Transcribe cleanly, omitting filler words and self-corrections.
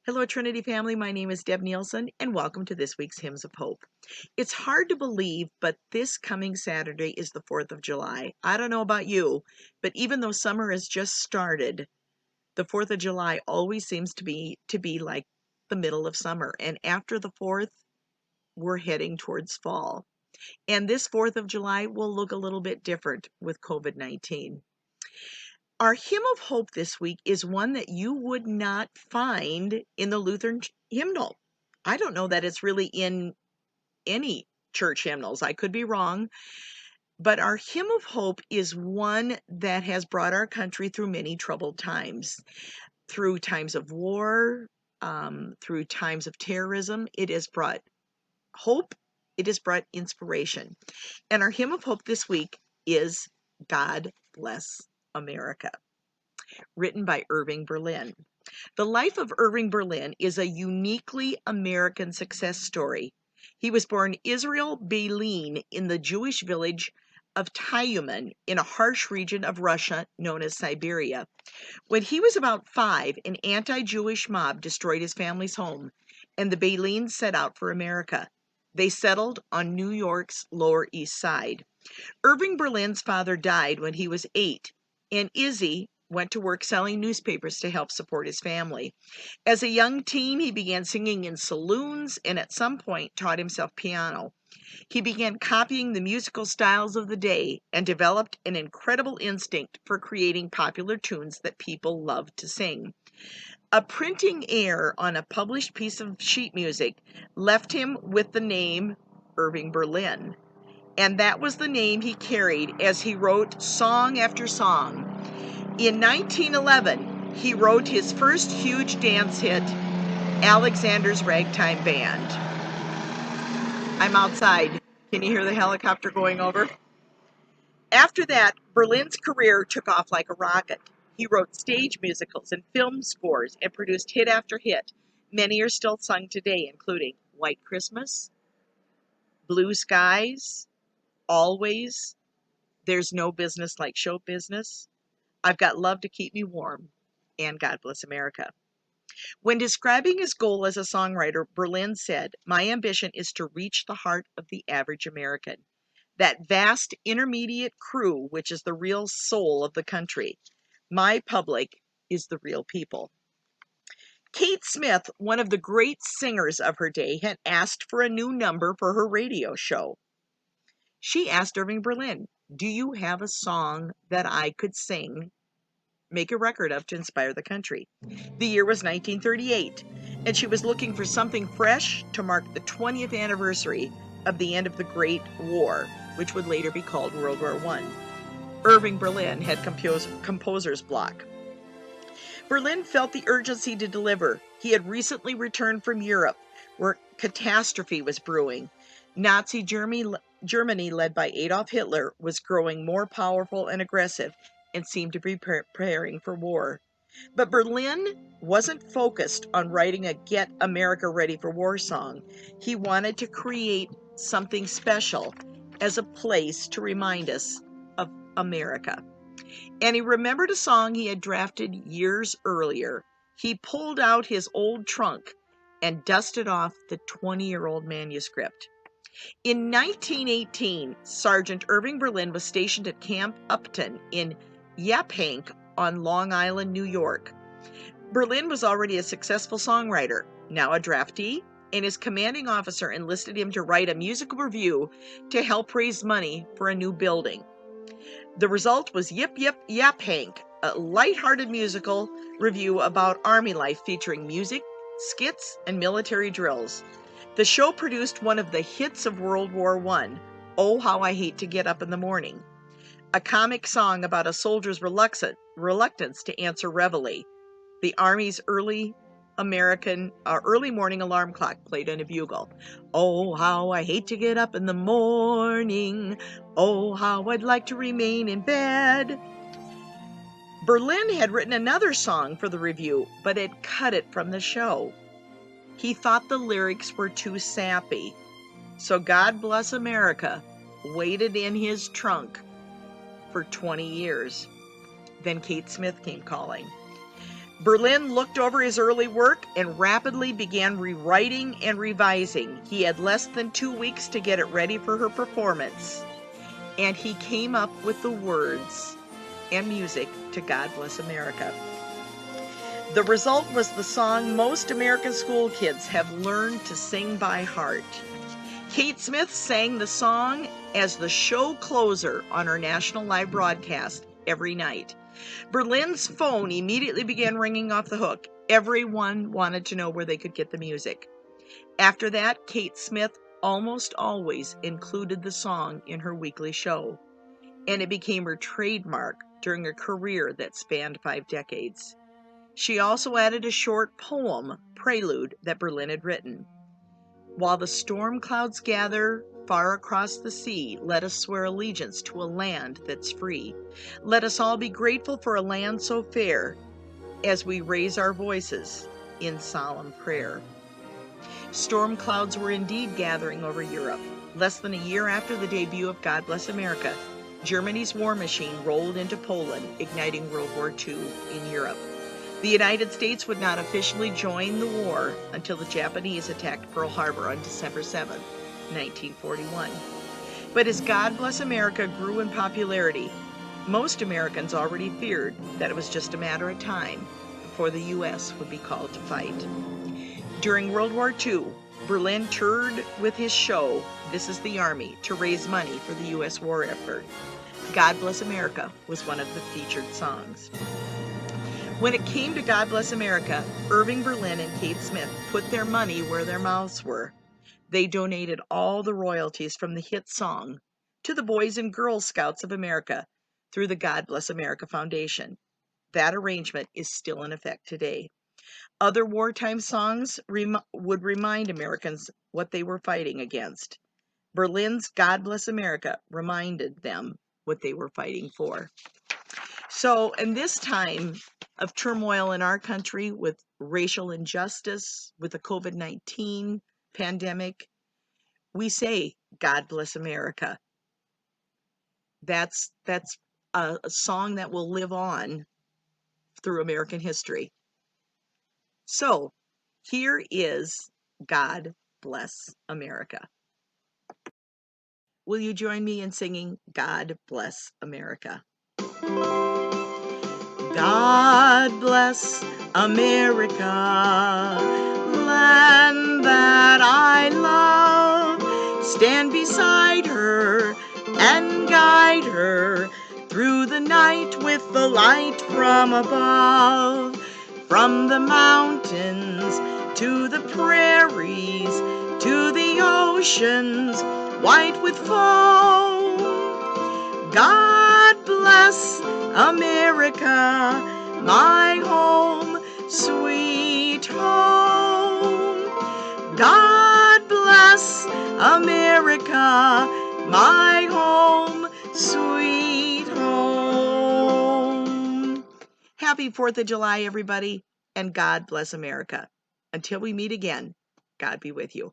Hello, Trinity family. My name is Deb Nielsen, and welcome to this week's Hymns of Hope. It's hard to believe, but this coming Saturday is the 4th of July. I don't know about you, but even though summer has just started, the 4th of July always seems to be like the middle of summer. And after the 4th, we're heading towards fall. And this 4th of July will look a little bit different with COVID-19. Our hymn of hope this week is one that you would not find in the Lutheran hymnal. I don't know that it's really in any church hymnals. I could be wrong, but our hymn of hope is one that has brought our country through many troubled times, through times of war, through times of terrorism. It has brought hope. It has brought inspiration. And our hymn of hope this week is God Bless America, written by Irving Berlin. The life of Irving Berlin is a uniquely American success story. He was born Israel Berlin in the Jewish village of Tyumen in a harsh region of Russia known as Siberia. When he was about 5, an anti-Jewish mob destroyed his family's home, and the Berlins set out for America. They settled on New York's Lower East Side. Irving Berlin's father died when he was 8, and Izzy went to work selling newspapers to help support his family. As a young teen, he began singing in saloons and at some point taught himself piano. He began copying the musical styles of the day and developed an incredible instinct for creating popular tunes that people loved to sing. A printing error on a published piece of sheet music left him with the name Irving Berlin, and that was the name he carried as he wrote song after song. In 1911, he wrote his first huge dance hit, Alexander's Ragtime Band. I'm outside. Can you hear the helicopter going over? After that, Berlin's career took off like a rocket. He wrote stage musicals and film scores and produced hit after hit. Many are still sung today, including White Christmas, Blue Skies, Always, There's No Business Like Show Business, I've Got Love to Keep Me Warm, and God Bless America. When describing his goal as a songwriter, Berlin said, "My ambition is to reach the heart of the average American, that vast intermediate crew which is the real soul of the country. My public is the real people." Kate Smith, one of the great singers of her day, had asked for a new number for her radio show. She asked Irving Berlin, "Do you have a song that I could sing, make a record of to inspire the country?" The year was 1938, and she was looking for something fresh to mark the 20th anniversary of the end of the Great War, which would later be called World War I. Irving Berlin had composer's block. Berlin felt the urgency to deliver. He had recently returned from Europe, where catastrophe was brewing. Nazi Germany, led by Adolf Hitler, was growing more powerful and aggressive and seemed to be preparing for war. But Berlin wasn't focused on writing a Get America Ready for War song. He wanted to create something special as a place to remind us of America. And he remembered a song he had drafted years earlier. He pulled out his old trunk and dusted off the 20-year-old manuscript. In 1918, Sergeant Irving Berlin was stationed at Camp Upton in Yaphank on Long Island, New York. Berlin was already a successful songwriter, now a draftee, and his commanding officer enlisted him to write a musical review to help raise money for a new building. The result was Yip Yip Yap Hank, a lighthearted musical review about Army life featuring music, skits, and military drills. The show produced one of the hits of World War I, "Oh How I Hate to Get Up in the Morning," a comic song about a soldier's reluctance to answer reveille. The Army's early morning alarm clock played on a bugle. "Oh, how I hate to get up in the morning. Oh, how I'd like to remain in bed." Berlin had written another song for the review, but had cut it from the show. He thought the lyrics were too sappy. So God Bless America waited in his trunk for 20 years. Then Kate Smith came calling. Berlin looked over his early work and rapidly began rewriting and revising. He had less than 2 weeks to get it ready for her performance, and he came up with the words and music to God Bless America. The result was the song most American school kids have learned to sing by heart. Kate Smith sang the song as the show closer on her national live broadcast every night. Berlin's phone immediately began ringing off the hook. Everyone wanted to know where they could get the music. After that, Kate Smith almost always included the song in her weekly show, and it became her trademark during a career that spanned 5 decades. She also added a short poem, prelude, that Berlin had written. While the storm clouds gather far across the sea, let us swear allegiance to a land that's free. Let us all be grateful for a land so fair as we raise our voices in solemn prayer. Storm clouds were indeed gathering over Europe. Less than a year after the debut of God Bless America, Germany's war machine rolled into Poland, igniting World War II in Europe. The United States would not officially join the war until the Japanese attacked Pearl Harbor on December 7, 1941. But as God Bless America grew in popularity, most Americans already feared that it was just a matter of time before the U.S. would be called to fight. During World War II, Berlin toured with his show, This Is the Army, to raise money for the U.S. war effort. God Bless America was one of the featured songs. When it came to God Bless America, Irving Berlin and Kate Smith put their money where their mouths were. They donated all the royalties from the hit song to the Boys and Girls Scouts of America through the God Bless America Foundation. That arrangement is still in effect today. Other wartime songs would remind Americans what they were fighting against. Berlin's God Bless America reminded them what they were fighting for. So, in this time of turmoil in our country with racial injustice, with the COVID-19 pandemic, we say, God Bless America. That's a song that will live on through American history. So, here is God Bless America. Will you join me in singing God Bless America? God bless America, land that I love. Stand beside her and guide her through the night with the light from above. From the mountains to the prairies to the oceans white with foam. God bless America, my home, sweet home. God bless America, my home, sweet home. Happy 4th of July, everybody, and God bless America. Until we meet again, God be with you.